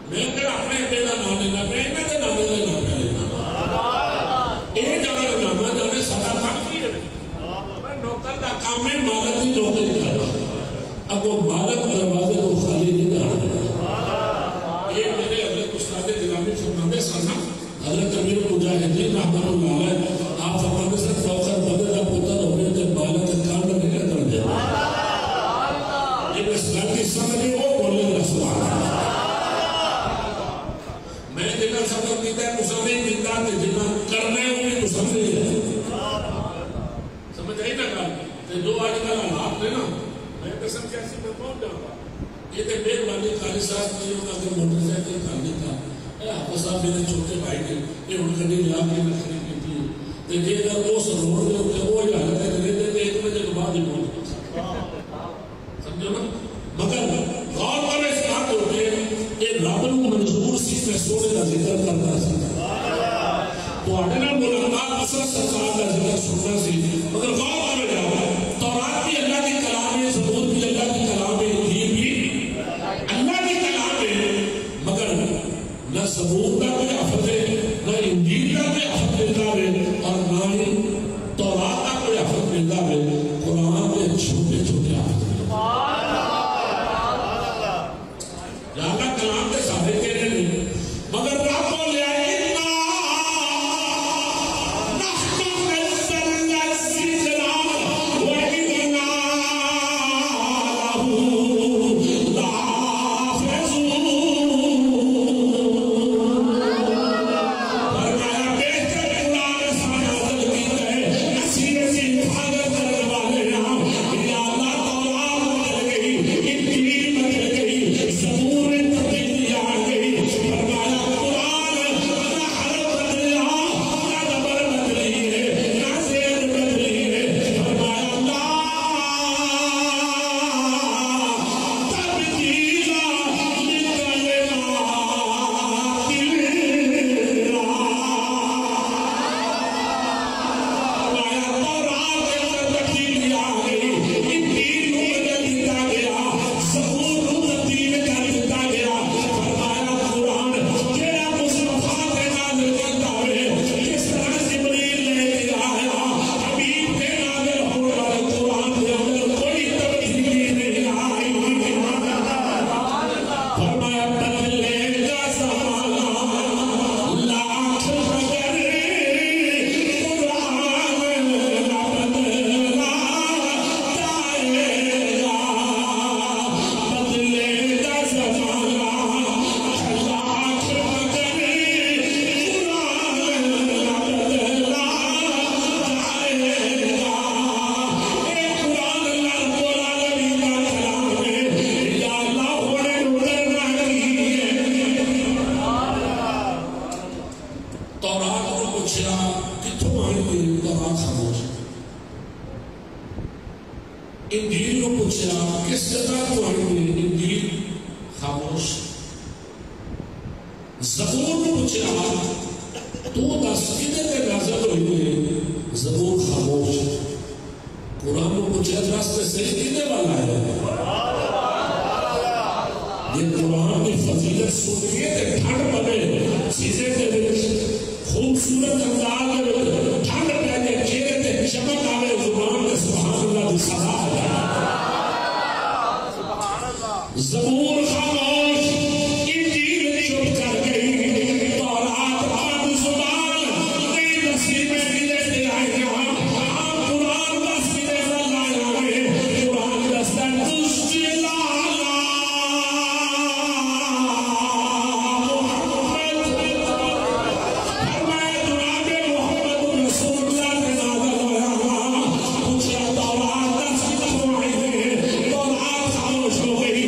میں کہ اپنے ابے کا نام لینا پہ انہوں کے نامے کا نام پہ لینا یہ جانا نامہ جانے سارا کام کی ہے نوکر کا کام ہے مالک کی نوکری کرنا اب وہ مالک دروازے کو خالی نہیں کرنا یہ میرے حضرت استاد گرامی فرماتے سنا حضرت امیر مجاہدین رحمۃ اللہ علیہ آپ فرماتے سے فوقر بدر کا پتر ہونے کے مالک کا کام نہیں کر دے یہ اس گھر کی سمجھے وہ بولے گا سبحان میں جنہاں سبق دیتا ہے مسلمان دیتا ہے جنہاں کرنے ہوئی مسلمان ہے سمجھ آئی نا کہا جو آج کل حالات نے نا میں قسم کیسی میں پہنچ جاؤں گا یہ تو میرے والی قاری صاحب نہیں ہوگا کہ موٹر سائیکل کھانے کا اے آپ صاحب میرے چھوٹے بھائی نے یہ ان کڑی لیا کے رکھنے کی تھی دیکھئے اگر وہ سروڑ میں ہوتے وہ یہ حالت ہے رہتے تھے 1 بجے کے بعد ہی پہنچ سمجھو نا مگر غور پر اس بات ہوتے یہ رب کو منظور سی میں سونے کا ذکر کرنا سکتا تو اڈنا ملاقات اثر سرکار کا ذکر سننا سی مگر غور پر جاؤ تورات بھی اللہ کی کلام ہے زبور بھی اللہ کی کلام ہے انجیل بھی اللہ کی کلام ہے مگر نہ زبور کا کوئی حفظ ہے نہ انجیل کا کوئی حفظ ملتا ہے اور نہ ہی تورات کا کوئی حفظ ملتا ہے قرآن کے چھوٹے چھوٹے حفظ اللہ کلام کے سارے کہنے نہیں مگر رب بولے انجیل کو پوچھا کس جگہ کو آئی ہوئی انجیل خاموش زبور کو پوچھا تو دس کدھر کے نازل ہوئی ہوئی زبور خاموش قرآن کو پوچھا راستے سے کدھر والا ہے یہ قرآن کی فضیلت سنیے کہ ٹھنڈ پڑے چیزیں کے خوبصورت انداز میں ٹھنڈ پہنے چہرے تے چمک آوے زبان کے سبحان اللہ کی سزا زبور خاموش انجیل چپ کر گئی تورات بند زبان نئی نسلی میں ملے آئے ہم قرآن دس ملے اللہ آئے قرآن دستا تشتی لالا محمد فرمائے جناب محمد رسول اللہ کے نازل ہویا پوچھا تورات دس کتوں آئی ہے تورات خاموش ہو گئی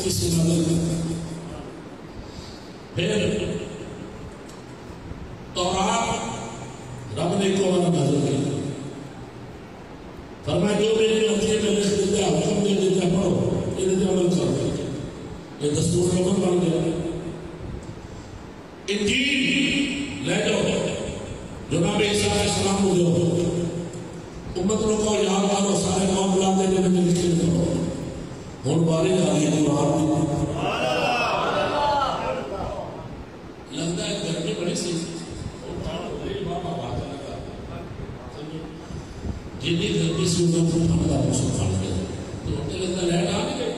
کسی نظر کرتا. پھر تورات رب نے کو والا نظر کیا. فرمایا جو میری مرضی میں لکھ دیتا ہے حکم دے دیتا ہے پڑھو یہ دیتے عمل کرو. یہ دستور عمل بن گیا. انجیل لے جاؤ جناب عیسیٰ علیہ السلام کو دو. امت لوگ کو یاد کرو سارے قوم لا دے دے میں لکھ کے دو. ہوں باری آ رہی ہے قرآن لگتا ہے گرمی بڑی سی جنہیں گرمی سے انہوں کو ٹھنڈا موسم کھانا گیا تو انہیں لگتا لائٹ آ گئی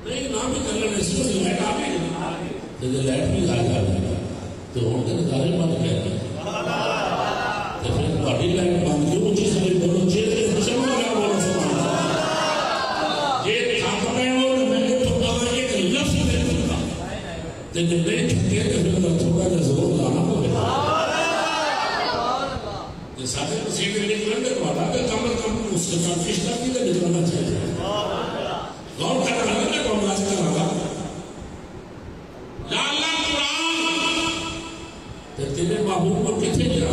نہیں نام بھی کر لینے سے لائٹ آ گئی تو لائٹ بھی لائٹ آ گئی تو ان کے نظارے بند کہہ رہے تو پھر بڑی لائٹ بند کیوں مجھے ساری بولو چیز چلو گیا بولو سبحان یہ تھک رہے ہو میں نے تو کہا ایک لفظ دے دوں تو جب نہیں تھکے تو پھر تھوڑا جا زور لانا ہوگا یہ ساتھے مسیح میں نکلن دے بڑا کہ کم از کم اس کے ساتھ کشتہ کی دے نکلنا چاہیے غور کر رہا ہے کون راج کر رہا یا اللہ قرآن تو تیرے محبوب کو کتنے جا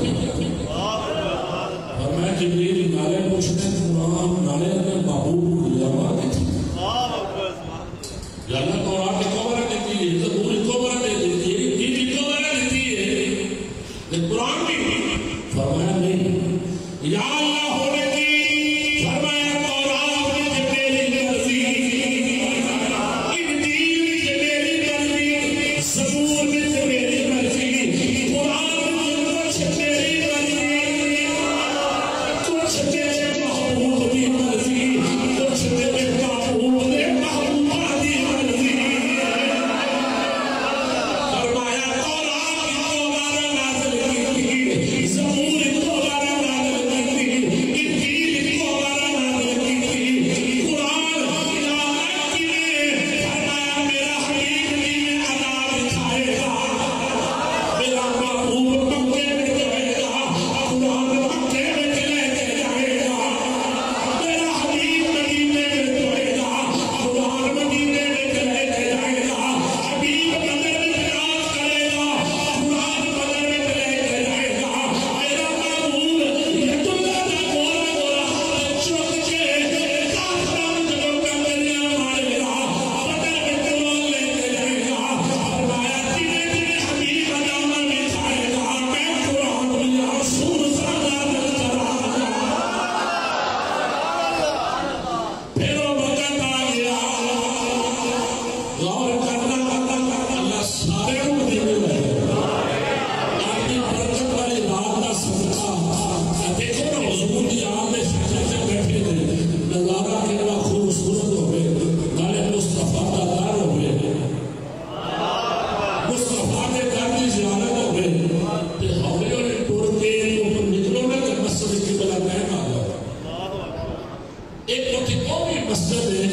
اور میں جبریل نالے پوچھنے قرآن نالے اپنے محبوب کو لیا کتنے یا اللہ قرآن کی قبرہ دیتی ہے زبور کی قبرہ دیتی ہے انجیل کی قبرہ دیتی ہے لیکن قرآن بھی فرمایا نہیں یا اللہ ہونے کی فرمایا قرآن میں جبریل مرضی انجیل جبریل مرضی زبور میں جبریل مرضی قرآن میں کچھ جبریل مرضی کچھ تیرے محبوب کی مرضی کچھ تیرے محبوب نے محبوبہ دی مرضی فرمایا قرآن کی قبرہ نازل کی زبور کی قبرہ نازل کی انجیل کی قبرہ نازل کی قرآن علاقہ کی نے فرمایا میرا حبیب دین عذاب کھائے گا میرا محبوب مکے میں جائے گا قرآن مکے میں لے کے جائے گا میرا حبیب مدینے میں جائے گا قرآن مدینے میں لے کے جائے گا حبیب بدر میں یاد کرے گا قرآن بدر میں لے کے جائے گا میرا محبوب ید اللہ کا گورا گورا ہاتھ چوک کے کافران جب کمریاں مارے گا بدر میں تلوار لے کے جائے گا فرمایا جنہیں جنہیں حبیب ادامہ میں کھائے گا میں قرآن میں رسول سادہ نظر آ گا پھر وہ وقت آ گیا غور کرنا اللہ سارے کو مدینے لگے اپنی برکت والی رات کا صدقہ دیکھو نا حضور کی آن میں شکل سے بیٹھے تھے نظارہ کتنا خوبصورت ہوئے نالے مصطفیٰ کا دار ہوئے مصطفیٰ کے در کی زیارت ہوئے کہ حولیوں نے ٹور کے اوپر نکلو نا کہ مسجد کی بلا قائم آ گیا ایک ہوتی کوئی مسجد ہے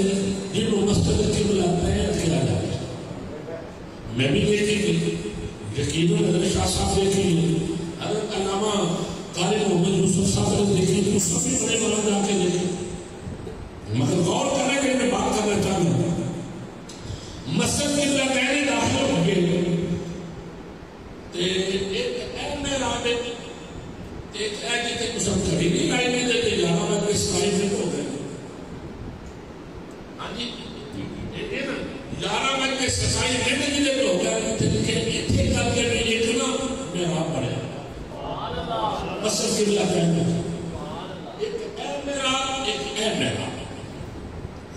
جنہوں مسجد کی بلا قائم کیا جائے میں بھی دیکھی تھی یقیناً حضرت شاہ صاحب دیکھی حضرت علامہ قاری محمد یوسف صاحب نے دیکھی یوسف بھی بڑے بڑا جا کے دیکھی مگر غور کرنے کے میں بات کرنا چاہوں مسجد کی بلا قائم داخل ہو گئے ایک اہم محراب ہے ایک ہے جیتے کچھ ہم کھڑی نہیں لائی نہیں دیتے جانا میں کوئی سائی میں ہو گئے ہاں جی یہ نا 11 بج کے سسائی میں نہیں دیتے ہو گیا لیکن اتنے کر کے میں اتنا محراب پڑھا مسجد کی بلا قائم ایک اہم محراب ایک اہم محراب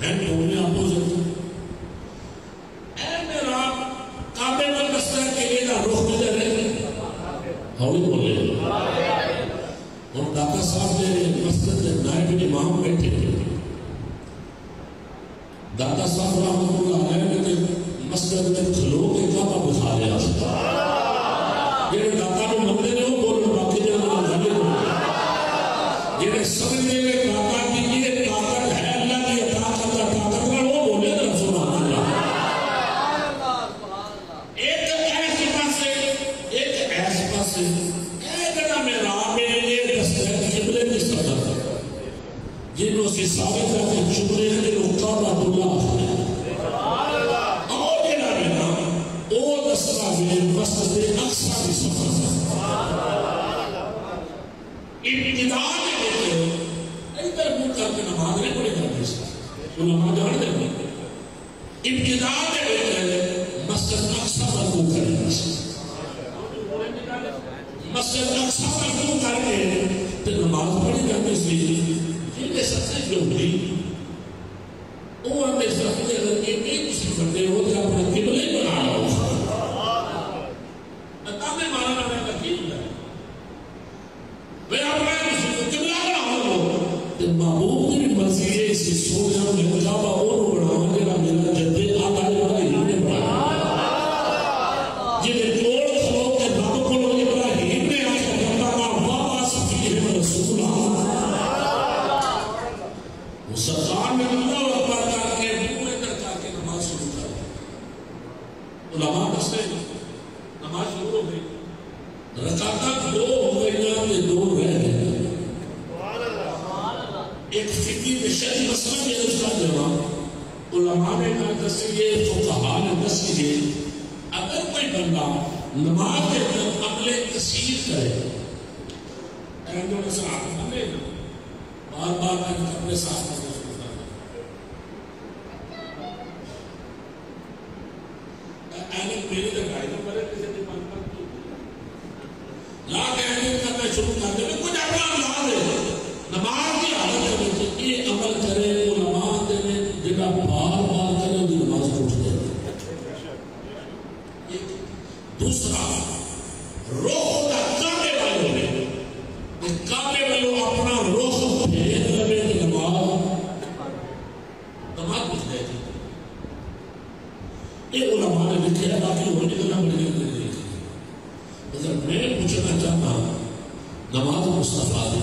میں بولنے اپوزٹ اہم محراب کعبے پر مسجد کے لیے نہ روح گزر رہے ہوئی بولے اور داتا صاحب نے مسجد میں نائب امام بیٹھے تھے داتا صاحب رحمت اللہ علیہ نے مسجد میں کھلو کے کعبہ بخا لیا یہ داتا میں مندے نے وہ بولنے باقی جانا لگے یہ سمجھنے میں داتا کی یہ طاقت ہے اللہ کی عطا کرتا طاقت میں وہ بولے نا سبحان اللہ ایک ایسے پاسے ایک ایسے پاسے ایک جگہ میں راہ میں یہ دستہ قبلے کی صدر جنہوں سے ثابت ہے کہ جملے ہیں جنہوں قابل اللہ ادھر منہ کر کے نماز نہیں پڑھی جاتی علماء جان دے ابتدا مسجد اقصی پر منہ کرے مسجد اقصی پر منہ کر کے نماز پڑھی جاتی سی جنہیں سب سے جو ہوئی وہ اندر سرحدے اگر ایک کسی بندے ہو تو اپنا قبلے بنا رہا ہو اتانے مانا میں لکیل ہے وہ اپنا قبلہ بنا ہو تو محبوب کی مرضی ہے اسی سوچا میں کعبہ اور بڑھانا جنہ میرا جدے آدھا ابراہیم نے بڑھایا جنہیں کوڑ کھلو کے رب کھلو ابراہیم نے آکھا جنہ کا بابا سفیر رسول سرکار نے اللہ اکبر کر کے منہ ادھر کر کے نماز شروع کر علماء دستے نماز شروع ہو گئی رکعتیں دو ہو گئی یہ دو رہ گئے ایک فقی میں شرعی مسئلہ یہ اس کا جواب علماء نے کہا دسیے فقہاء نے دسیے اگر کوئی بندہ نماز کے اندر عمل کثیر کرے اہم صاحب ہمیں بار بار اپنے ساتھ میری لگائی تو مرے کسی نے مان پر لا کے اینک کرنا شروع کر دے کچھ اپنا لا دے نماز کی حالت ہے یہ عمل کرے وہ نماز دے جگہ بار بار کرے وہ نماز ٹوٹ دے دوسرا روح کا کعبے والوں نے کعبے والوں اپنا روح پھیر لگے نماز ٹوٹ دے یہ علماء نے لکھے ہے باقی وہ نکلنا بڑی نہیں اگر میں پوچھنا چاہتا نماز مصطفیٰ دی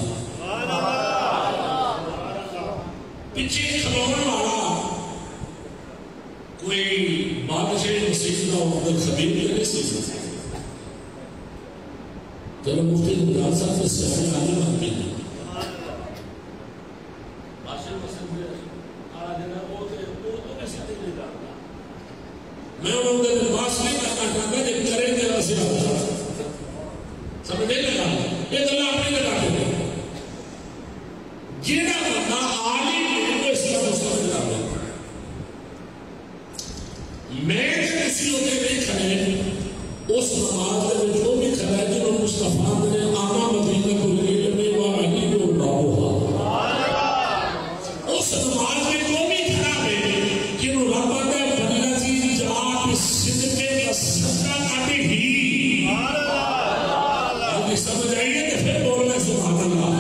پیچھے کھلونے والا کوئی بادشاہ مسیح کا عبدال خبیر بھی نہیں سکتا جب مفتی نجات صاحب سے سہر آنے مانگی بادشاہ مسیح آرہ جنہ وہ تو کیسے نہیں جاتا میں انہوں نے لباس نہیں کرنا چاہتا جب کریں گے ایسے آتا سمجھے لگا یہ دلہ اپنے لگا دے جیڑا بندہ عالی میرے کو اس کا مستقبل کر دے میں کسی ہوتے نہیں کھڑے اس نماز میں جو بھی کھڑا ہے جنہوں مصطفیٰ نے آنا مدینہ کو العلم و علی و بابوہا اس نماز میں جو بھی کھڑا ہے جنہوں رب نے صدقہ کاٹی ہی آگے سمجھ آئیے کہ پھر بولنا سبحان اللہ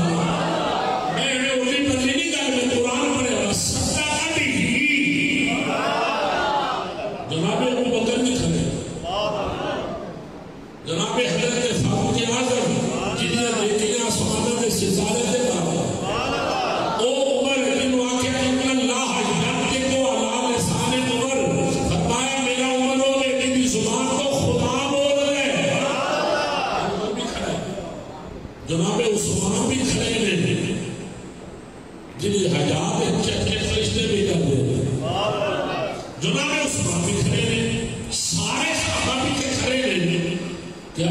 میں انہیں اردی بدلی نہیں کہا میں قرآن پڑھے گا صدقہ کاٹی ہی جناب ابو بکر نہیں کھڑے جناب حضرت فاروق اعظم جنہیں دیکھیں آسمانوں میں ستارے دے بابا او عمر بن واقعہ ان اللہ یبتے کو علی لسان عمر فرمایا میرا عمر ہو گئے میری زبان کو خدا بول رہے عمر بھی کھڑا ہے جناب عثمان بھی کھڑے ہیں جنہیں حجاب چک کے فرشتے بھی کر دے جناب عثمان بھی کھڑے ہیں سارے صحابہ بھی کھڑے ہیں کیا